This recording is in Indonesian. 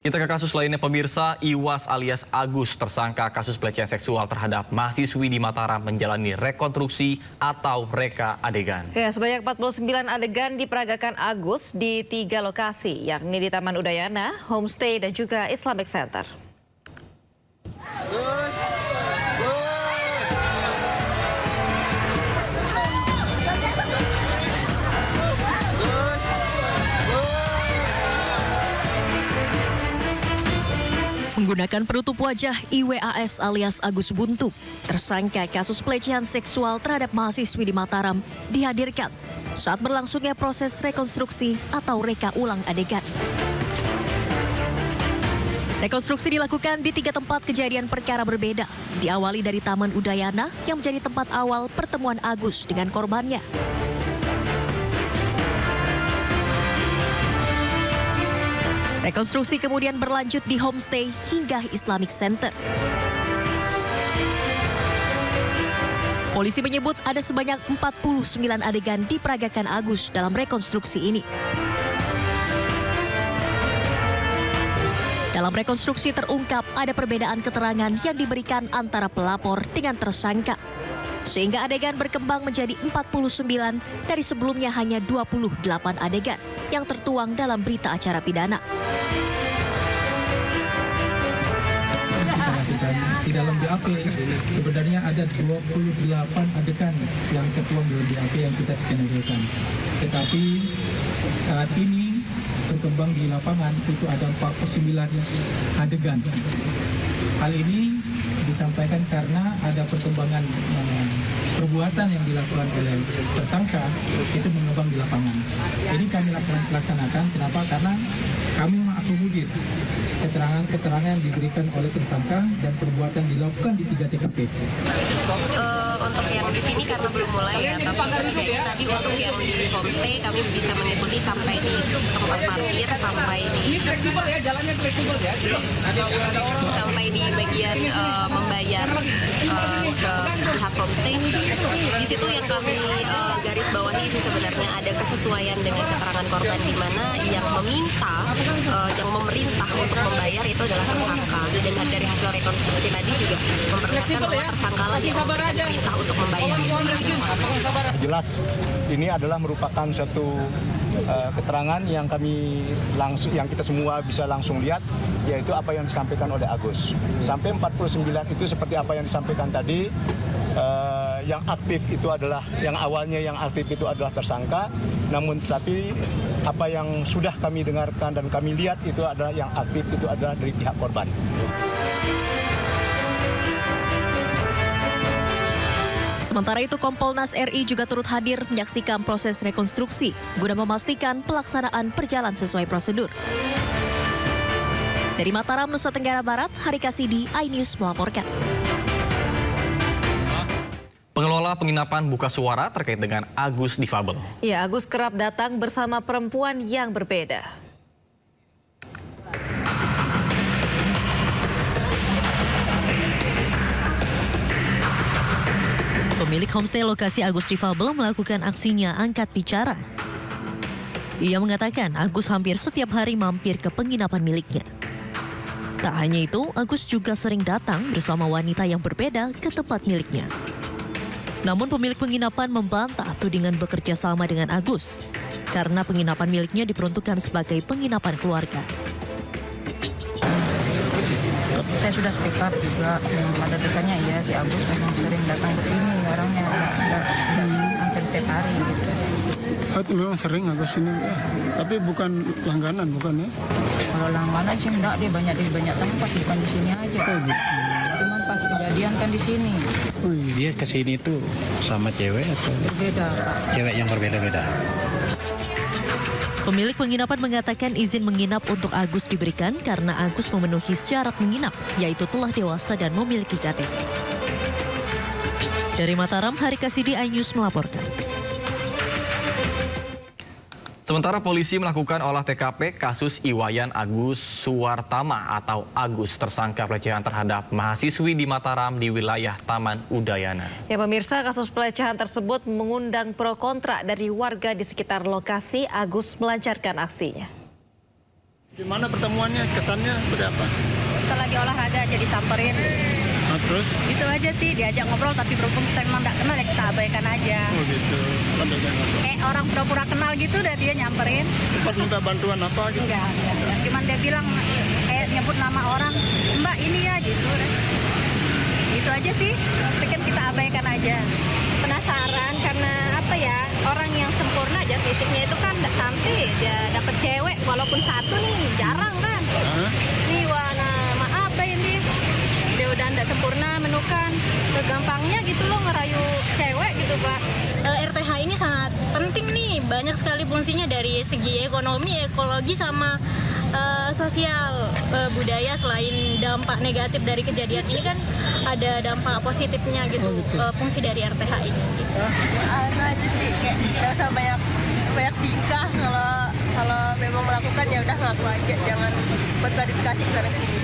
Kita ke kasus lainnya pemirsa, Iwas alias Agus tersangka kasus pelecehan seksual terhadap mahasiswi di Mataram menjalani rekonstruksi atau reka adegan. Ya, sebanyak 49 adegan diperagakan Agus di 3 lokasi, yakni di Taman Udayana, Homestay dan juga Islamic Center. Menggunakan penutup wajah, IWAS alias Agus Buntu, tersangka kasus pelecehan seksual terhadap mahasiswi di Mataram, dihadirkan saat berlangsungnya proses rekonstruksi atau reka ulang adegan. Rekonstruksi dilakukan di 3 tempat kejadian perkara berbeda, diawali dari Taman Udayana yang menjadi tempat awal pertemuan Agus dengan korbannya. Rekonstruksi kemudian berlanjut di Homestay hingga Islamic Center. Polisi menyebut ada sebanyak 49 adegan diperagakan Agus dalam rekonstruksi ini. Dalam rekonstruksi terungkap ada perbedaan keterangan yang diberikan antara pelapor dengan tersangka, sehingga adegan berkembang menjadi 49 dari sebelumnya hanya 28 adegan yang tertuang dalam berita acara pidana. Di dalam BAP sebenarnya ada 28 adegan yang tertuang dalam BAP yang kita skenariokan. Tetapi saat ini berkembang di lapangan itu ada 49 adegan. Hal ini disampaikan karena ada perkembangan perbuatan yang dilakukan oleh tersangka itu mengembang di lapangan. Ini kami laksanakan. Kenapa? Karena kami mengakomodir keterangan-keterangan yang diberikan oleh tersangka dan perbuatan dilakukan di 3 TKP. Untuk yang di sini karena belum mulai ya, tapi setidaknya tadi untuk yang di homestay kami bisa mengikuti sampai di tempat parkir, sampai di fleksibel ya, jalannya fleksibel ya. sampai di bagian membayar ke pihak homestay. Di situ yang kami garis bawahi ini sebenarnya ada kesesuaian dengan keterangan korban, di mana yang meminta, yang memerintah untuk membayar itu adalah tersangka. Dan dari hasil rekonstruksi tadi juga memperlihatkan bahwa tersangka lah yang memberikan perintah untuk membayar. Jelas ini adalah merupakan suatu keterangan yang yang kita semua bisa langsung lihat, yaitu apa yang disampaikan oleh Agus. Sampai 49 itu seperti apa yang disampaikan tadi, yang aktif itu adalah, yang awalnya yang aktif itu adalah tersangka, namun tapi apa yang sudah kami dengarkan dan kami lihat itu adalah yang aktif itu adalah dari pihak korban. Sementara itu, Kompolnas RI juga turut hadir menyaksikan proses rekonstruksi guna memastikan pelaksanaan berjalan sesuai prosedur. Dari Mataram, Nusa Tenggara Barat, Hari Kasidi, iNews melaporkan. Pengelola penginapan buka suara terkait dengan Agus difabel. Ya, Agus kerap datang bersama perempuan yang berbeda. Pemilik homestay lokasi Agus difabel melakukan aksinya angkat bicara. Ia mengatakan Agus hampir setiap hari mampir ke penginapan miliknya. Tak hanya itu, Agus juga sering datang bersama wanita yang berbeda ke tempat miliknya. Namun pemilik penginapan membantah tudingan bekerja sama dengan Agus, karena penginapan miliknya diperuntukkan sebagai penginapan keluarga. Saya sudah speak up juga, pada dasarnya ya si Agus memang sering datang ke sini, orangnya hampir setiap hari gitu. Memang sering Agus ini, tapi bukan langganan, bukan ya? Kalau langganan sih enggak, dia banyak tempat, bukan di sini aja. Cuman pas kejadian kan di sini. Dia ke sini tuh sama cewek atau Berbeda, Pak. cewek yang berbeda-beda? Pemilik penginapan mengatakan izin menginap untuk Agus diberikan karena Agus memenuhi syarat menginap, yaitu telah dewasa dan memiliki KTP. Dari Mataram, Hari Kasidi, iNews melaporkan. Sementara polisi melakukan olah TKP kasus Iwayan Agus Suwartama atau Agus tersangka pelecehan terhadap mahasiswi di Mataram di wilayah Taman Udayana. Ya pemirsa, kasus pelecehan tersebut mengundang pro kontra dari warga di sekitar lokasi Agus melancarkan aksinya. Gimana pertemuannya? Kesannya seperti apa? Kita lagi olahraga jadi samperin. Nah, terus? Itu aja sih, diajak ngobrol tapi berhubung kita memang nggak kenal ya kita abaikan aja. Oh gitu. Orang pura-pura kenal gitu udah dia nyamperin. Sempat minta bantuan apa gitu? Enggak. Cuman dia bilang nyebut nama orang, Mbak ini ya gitu. Itu aja sih, pikir kita abaikan aja. Penasaran karena apa ya, orang yang sempurna aja fisiknya itu kan nggak sampai dia dapet cewek walaupun satu nih, jarang kan. Nih warna maaf ini dia udah nggak sempurna menukan, gampangnya gitu loh ngerayu cewek gitu Pak. RTH ini sangat penting nih, banyak sekali fungsinya dari segi ekonomi, ekologi sama sosial, budaya. Selain dampak negatif dari kejadian ini kan ada dampak positifnya gitu, fungsi dari RTH ini gitu. Aja sih kayak nggak usah banyak tingkah, kalau memang melakukan ya udah ngaku aja, jangan buat klarifikasi ke sana sini.